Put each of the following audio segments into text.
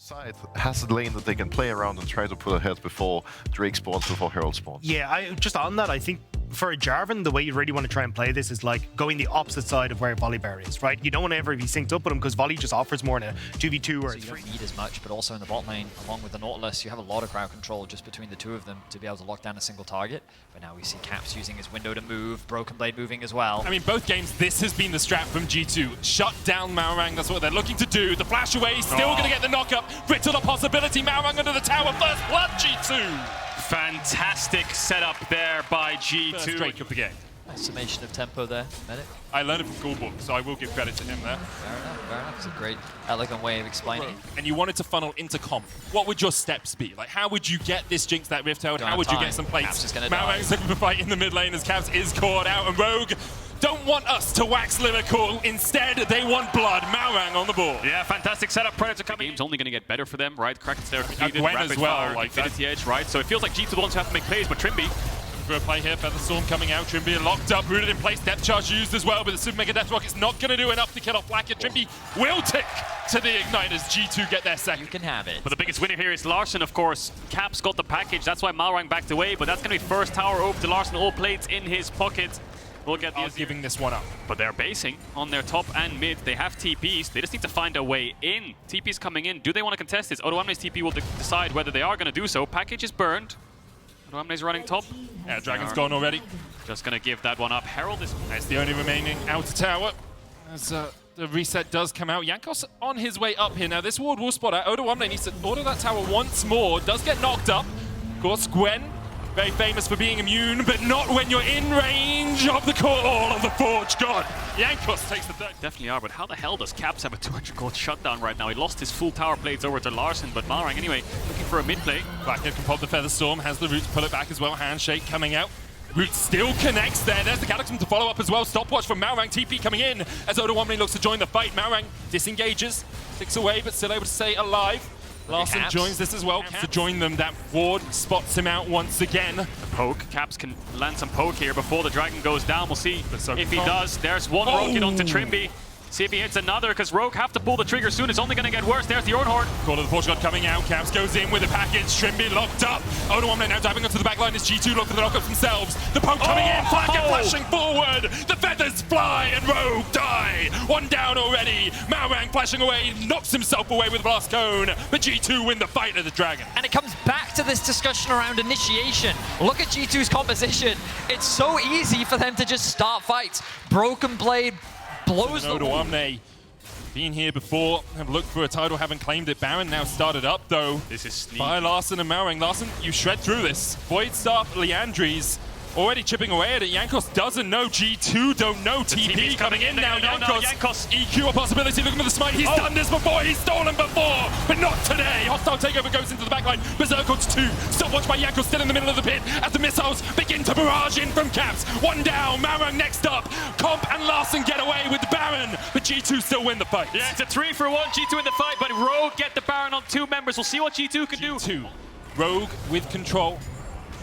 side has a lane that they can play around and try to put ahead before Drake spawns, before Herald spawns. Yeah, just on that, I think for a Jarvan, the way you really want to try and play this is like going the opposite side of where Volibear is, right? You don't want to ever be synced up with him because Volley just offers more in a 2v2 or so you don't need as much, but also in the bot lane, along with the Nautilus, you have a lot of crowd control just between the two of them to be able to lock down a single target. But now we see Caps using his window to move, Broken Blade moving as well. I mean, both games, this has been the strat from G2. Shut down Malrang, that's what they're looking to do. The flash away, still going to get the knock-up. Brittle a possibility, Malrang under the tower, first blood, G2! Fantastic setup there by G2. First Drake of the game. Nice summation of tempo there, Medic. I learned it from Schoolbook, so I will give credit to him there. Fair enough. It's a great, elegant way of explaining. And you wanted to funnel into comp. What would your steps be? Like, how would you get this Jinx, that Rift Herald? How would you get some plates? Malrang's looking for fight in the mid lane as Caps is caught out, and Rogue don't want us to wax lyrical. Instead, they want blood. Malrang on the board. Yeah, fantastic setup. Predator coming. The game's only going to get better for them, right? Kraken's there completed. Gwen Rapid as well, fire, like Infinity Edge, right? So it feels like G2 wants to have to make plays, but Trymbi for a play here, Featherstorm coming out, Trymbi locked up, rooted in place, depth charge used as well, but the Super Mega Death Rocket's not going to do enough to kill off Flakked. Trymbi will tick to the Ignite as G2 get their second. You can have it. But the biggest winner here is Larssen, of course. Caps got the package, that's why Malrang backed away, but that's going to be first tower over to Larssen, all plates in his pocket. We'll get the giving this one up. But they're basing on their top and mid. They have TPs. They just need to find a way in. TP's coming in. Do they want to contest this? odoamne's TP will decide whether they are going to do so. Package is burned. odoamne's running top. Yeah, Dragon's gone already. Just going to give that one up. Herald is... That's the only remaining outer tower. As the reset does come out. Jankos on his way up here. Now this ward will spot out. odoamne needs to order that tower once more. Does get knocked up. Of course, Gwen, very famous for being immune, but not when you're in range of the call of the Forge God. Jankos takes the third. Definitely are, but how the hell does Caps have a 200 gold shutdown right now? He lost his full tower plates over to Larssen, but Malrang anyway, looking for a mid play. Flakked can pop the Featherstorm, has the Roots pull it back as well. Handshake coming out. Roots still connects there. There's the Cataclysm to follow up as well. Stopwatch from Malrang. TP coming in as odoamne looks to join the fight. Malrang disengages, ticks away, but still able to stay alive. Larssen joins this as well to join them. That ward spots him out once again. The poke. Caps can land some poke here before the dragon goes down. We'll see if he does. There's one rocket onto Trymbi. See if he hits another, because Rogue have to pull the trigger soon. It's only going to get worse. There's the Ornn. Call of the Forge God coming out. Caps goes in with a package. Trymbi locked up. odoamne now diving onto the back line as G2 look for the knockups themselves. The poke coming in. Flakked flashing forward. The feathers fly and Rogue die. One down already. Malrang flashing away. Knocks himself away with Blast Cone. But G2 win the fight of the dragon. And it comes back to this discussion around initiation. Look at G2's composition. It's so easy for them to just start fights. Broken Blade blows the odoamne been here before, have looked for a title, haven't claimed it. Baron now started up though. This is sneaky. By Larssen and Malrang. Larssen, you shred through this. Void Staff, Leandries already chipping away at it. Jankos doesn't know. G2 don't know. TP coming in now. Jankos. EQ a possibility, looking for the smite. He's done this before. He's stolen before, but not today. Hostile takeover goes into the backline. Berserk odds 2. Stopwatch by Jankos, still in the middle of the pit as the missiles begin to barrage in from Caps. One down. Malrang next up. Comp and Larssen get away with the Baron, but G2 still win the fight. Yeah, it's a 3-for-1. G2 in the fight, but Rogue get the Baron on 2 members. We'll see what G2 can do. G2. Rogue with control.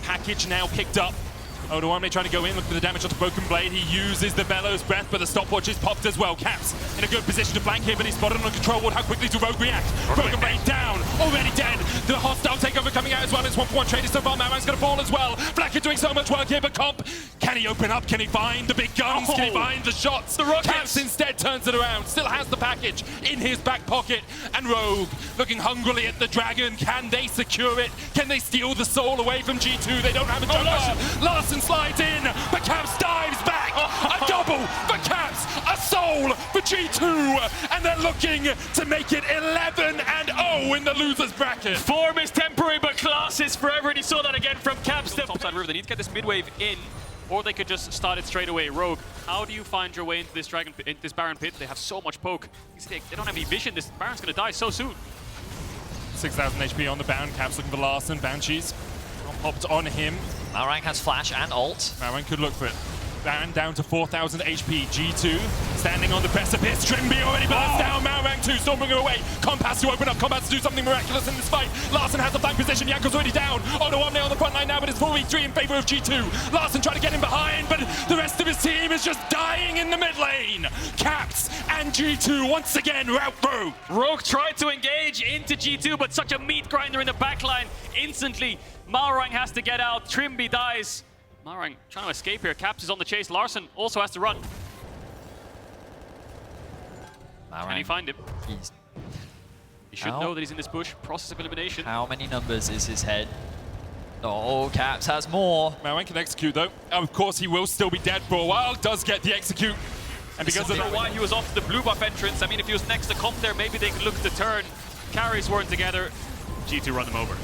Package now picked up. odoamne trying to go in, look for the damage onto Broken Blade. He uses the Bellows Breath, but the stopwatch is popped as well. Caps in a good position to flank here, but he's spotted on a control ward. How quickly do Rogue react? Broken Blade down, already dead. The hostile takeover coming out as well. It's 1-for-1 traded so far. Malrang's going to fall as well. Flakked doing so much work here, but Comp, can he open up? Can he find the big guns? Can he find the shots? The rockets. Caps instead turns it around, still has the package in his back pocket. And Rogue looking hungrily at the dragon. Can they secure it? Can they steal the soul away from G2? They don't have a jumper. Larssen slides in, but Caps dives back. A double for Caps, a soul for G2, and they're looking to make it 11-0 in the losers bracket. Form is temporary, but class is forever, and he saw that again from Caps. Topside river, they need to get this mid-wave in, or they could just start it straight away. Rogue, how do you find your way into this this Baron pit? They have so much poke. They don't have any vision. This Baron's going to die so soon. 6,000 HP on the Baron. Caps looking for Larssen. Banshees popped on him. Malrang has flash and ult. Malrang could look for it. Baron down to 4,000 HP. G2 standing on the precipice. Trymbi already burst down. Malrang 2, Stormbringer away. Compass to open up. Compass to do something miraculous in this fight. Larssen has the flank position. Jankos already down. odoamne on the front line now, but it's 4v3 in favor of G2. Larssen trying to get him behind, but the rest of his team is just dying in the mid lane. Caps and G2 once again route Rogue. Rogue tried to engage into G2, but such a meat grinder in the backline. Instantly, Malrang has to get out. Trymbi dies. Malrang trying to escape here. Caps is on the chase. Larssen also has to run. Malrang. Can he find him? He's... He should know that he's in this bush. Process of elimination. How many numbers is his head? Oh, Caps has more. Malrang can execute though. Of course, he will still be dead for a while. Does get the execute. And because of why he was off the blue buff entrance. I mean, if he was next to comp there, maybe they could look to turn. Carries weren't together. G2 run them over.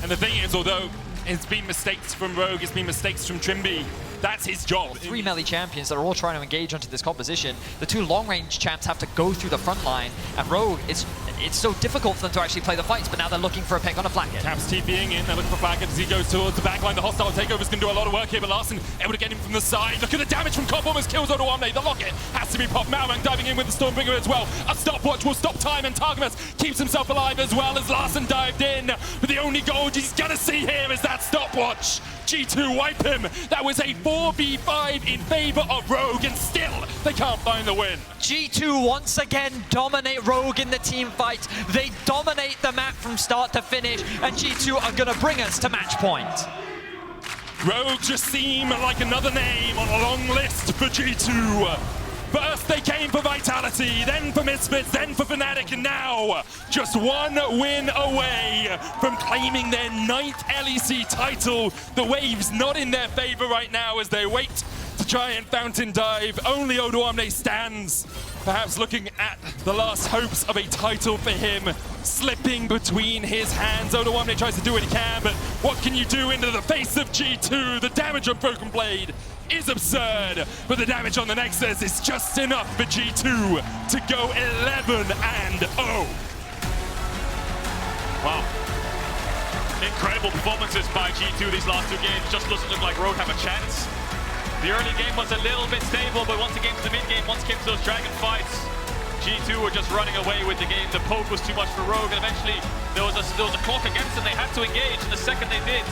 And the thing is, although it's been mistakes from Rogue, it's been mistakes from Trymbi, that's his job. 3 melee champions that are all trying to engage onto this composition. The 2 long-range champs have to go through the front line, and Rogue, it's so difficult for them to actually play the fights, but now they're looking for a pick on a Flakked. Caps TPing in, they're looking for Flakked as he goes towards the backline. The hostile takeovers can do a lot of work here, but Larssen able to get him from the side. Look at the damage from Comp, almost kills odoamne. The locket has to be popped. Malrang diving in with the Stormbringer as well. A stopwatch will stop time, and Targamas keeps himself alive as well as Larssen dived in. But the only goal he's gonna see here is that stopwatch. G2 wipe him. That was a 4v5 in favor of Rogue, and still they can't find the win. G2 once again dominate Rogue in the team fight. They dominate the map from start to finish, and G2 are gonna bring us to match point. Rogue just seem like another name on a long list for G2. First they came for Vitality, then for Misfits, then for Fnatic, and now just one win away from claiming their 9th LEC title. The wave's not in their favor right now as they wait to try and fountain dive. Only odoamne stands, perhaps looking at the last hopes of a title for him slipping between his hands. odoamne tries to do what he can, but what can you do into the face of G2? The damage on Broken Blade is absurd, but the damage on the Nexus is just enough for G2 to go 11-0. Wow. Incredible performances by G2 these last 2 games. Just doesn't look like Rogue have a chance. The early game was a little bit stable, but once it came to the mid game, once it came to those dragon fights, G2 were just running away with the game. The poke was too much for Rogue, and eventually there was a clock against them. They had to engage, and the second they did,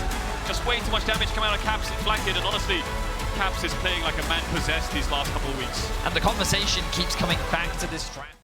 just way too much damage coming out of Caps and Flakked, and honestly, Caps is playing like a man possessed these last couple of weeks. And the conversation keeps coming back to this draft.